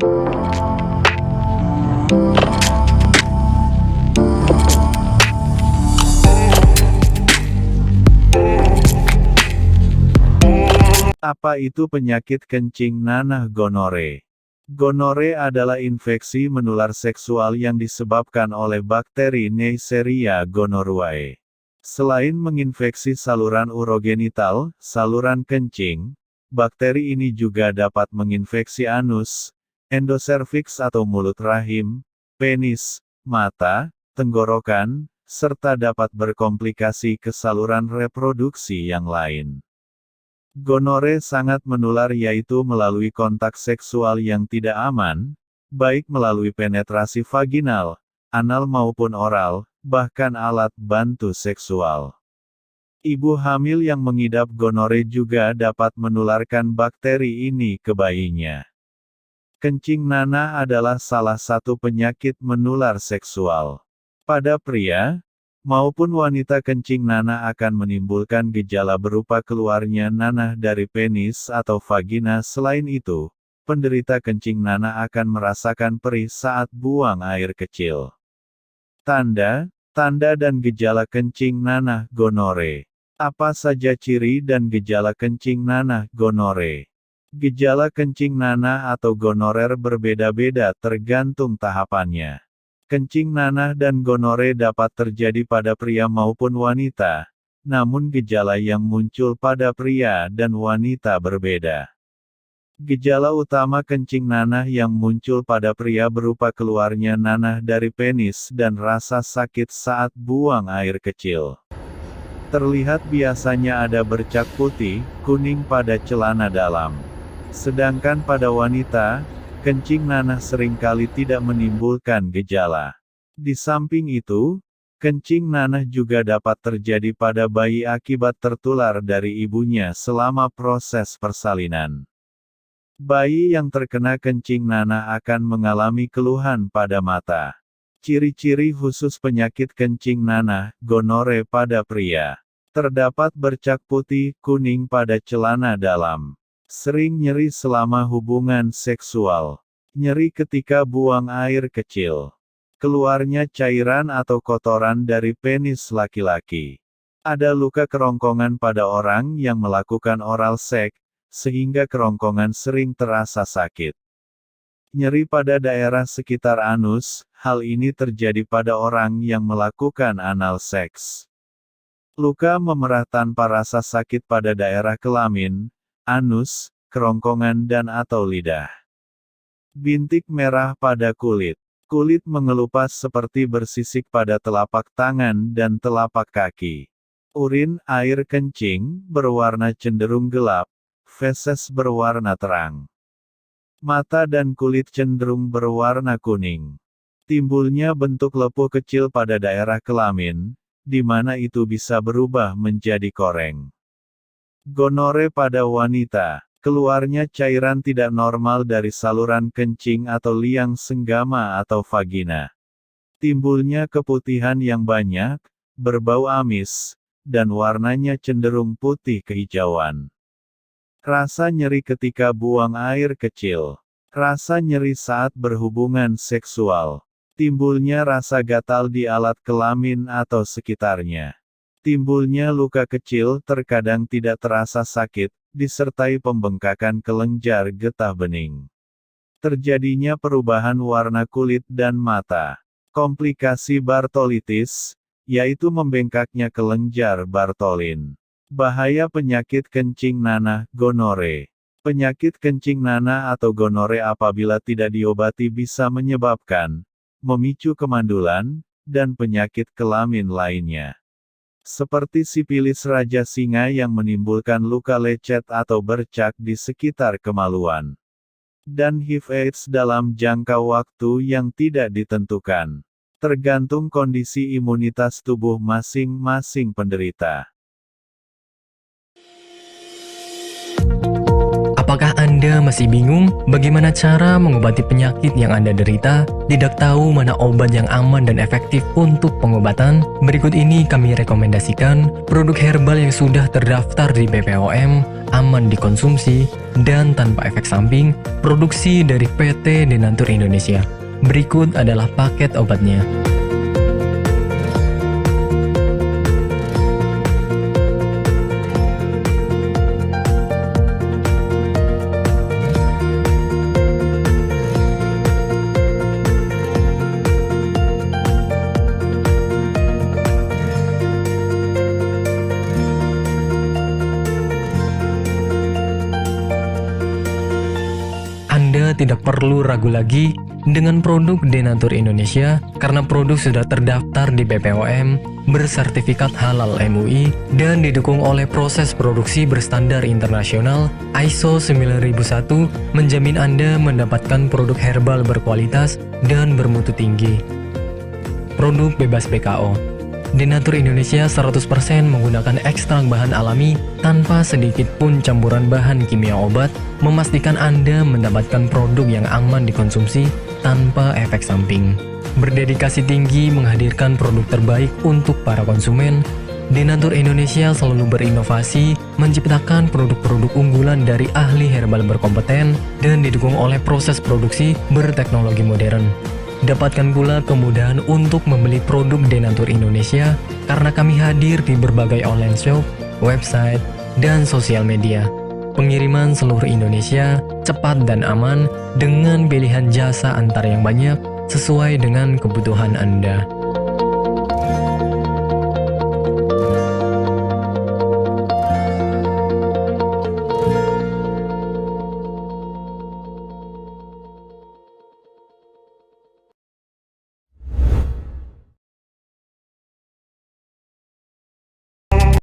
Apa itu penyakit kencing nanah gonore? Gonore adalah infeksi menular seksual yang disebabkan oleh bakteri Neisseria gonorrhoeae. Selain menginfeksi saluran urogenital, saluran kencing, bakteri ini juga dapat menginfeksi anus, endoservix atau mulut rahim, penis, mata, tenggorokan, serta dapat berkomplikasi ke saluran reproduksi yang lain. Gonore sangat menular yaitu melalui kontak seksual yang tidak aman, baik melalui penetrasi vaginal, anal maupun oral, bahkan alat bantu seksual. Ibu hamil yang mengidap gonore juga dapat menularkan bakteri ini ke bayinya. Kencing nanah adalah salah satu penyakit menular seksual. Pada pria maupun wanita, kencing nanah akan menimbulkan gejala berupa keluarnya nanah dari penis atau vagina. Selain itu, penderita kencing nanah akan merasakan perih saat buang air kecil. Tanda dan gejala kencing nanah gonore. Apa saja ciri dan gejala kencing nanah gonore? Gejala kencing nanah atau gonorer berbeda-beda tergantung tahapannya. Kencing nanah dan gonore dapat terjadi pada pria maupun wanita, namun gejala yang muncul pada pria dan wanita berbeda. Gejala utama kencing nanah yang muncul pada pria berupa keluarnya nanah dari penis dan rasa sakit saat buang air kecil. Terlihat biasanya ada bercak putih, kuning pada celana dalam. Sedangkan pada wanita, kencing nanah seringkali tidak menimbulkan gejala. Di samping itu, kencing nanah juga dapat terjadi pada bayi akibat tertular dari ibunya selama proses persalinan. Bayi yang terkena kencing nanah akan mengalami keluhan pada mata. Ciri-ciri khusus penyakit kencing nanah, gonore pada pria. Terdapat bercak putih, kuning pada celana dalam. Sering nyeri selama hubungan seksual. Nyeri ketika buang air kecil. Keluarnya cairan atau kotoran dari penis laki-laki. Ada luka kerongkongan pada orang yang melakukan oral seks, sehingga kerongkongan sering terasa sakit. Nyeri pada daerah sekitar anus, hal ini terjadi pada orang yang melakukan anal seks. Luka memerah tanpa rasa sakit pada daerah kelamin, anus, kerongkongan dan atau lidah. Bintik merah pada kulit. Kulit mengelupas seperti bersisik pada telapak tangan dan telapak kaki. Urin, air kencing, berwarna cenderung gelap. Feses berwarna terang. Mata dan kulit cenderung berwarna kuning. Timbulnya bentuk lepuh kecil pada daerah kelamin, di mana itu bisa berubah menjadi koreng. Gonore pada wanita. Keluarnya cairan tidak normal dari saluran kencing atau liang senggama atau vagina. Timbulnya keputihan yang banyak, berbau amis, dan warnanya cenderung putih kehijauan. Rasa nyeri ketika buang air kecil. Rasa nyeri saat berhubungan seksual. Timbulnya rasa gatal di alat kelamin atau sekitarnya. Timbulnya luka kecil, terkadang tidak terasa sakit, disertai pembengkakan kelenjar getah bening. Terjadinya perubahan warna kulit dan mata. Komplikasi Bartolitis, yaitu membengkaknya kelenjar Bartolin. Bahaya penyakit kencing nanah, gonore. Penyakit kencing nanah atau gonore apabila tidak diobati bisa menyebabkan, memicu kemandulan, dan penyakit kelamin lainnya. Seperti sipilis raja singa yang menimbulkan luka lecet atau bercak di sekitar kemaluan. Dan HIV/AIDS dalam jangka waktu yang tidak ditentukan. Tergantung kondisi imunitas tubuh masing-masing penderita. Apakah Anda Anda masih bingung bagaimana cara mengobati penyakit yang Anda derita? Tidak tahu mana obat yang aman dan efektif untuk pengobatan? Berikut ini kami rekomendasikan produk herbal yang sudah terdaftar di BPOM, aman dikonsumsi, dan tanpa efek samping, produksi dari PT Denatur Indonesia. Berikut adalah paket obatnya. Anda tidak perlu ragu lagi dengan produk Denatur Indonesia karena produk sudah terdaftar di BPOM, bersertifikat halal MUI, dan didukung oleh proses produksi berstandar internasional ISO 9001 menjamin Anda mendapatkan produk herbal berkualitas dan bermutu tinggi. Produk bebas BKO. Denatur Indonesia 100% menggunakan ekstrak bahan alami tanpa sedikit pun campuran bahan kimia obat, memastikan Anda mendapatkan produk yang aman dikonsumsi tanpa efek samping. Berdedikasi tinggi menghadirkan produk terbaik untuk para konsumen, Denatur Indonesia selalu berinovasi, menciptakan produk-produk unggulan dari ahli herbal berkompeten dan didukung oleh proses produksi berteknologi modern. Dapatkan pula kemudahan untuk membeli produk Denatur Indonesia karena kami hadir di berbagai online shop, website, dan sosial media. Pengiriman seluruh Indonesia cepat dan aman dengan pilihan jasa antar yang banyak sesuai dengan kebutuhan Anda.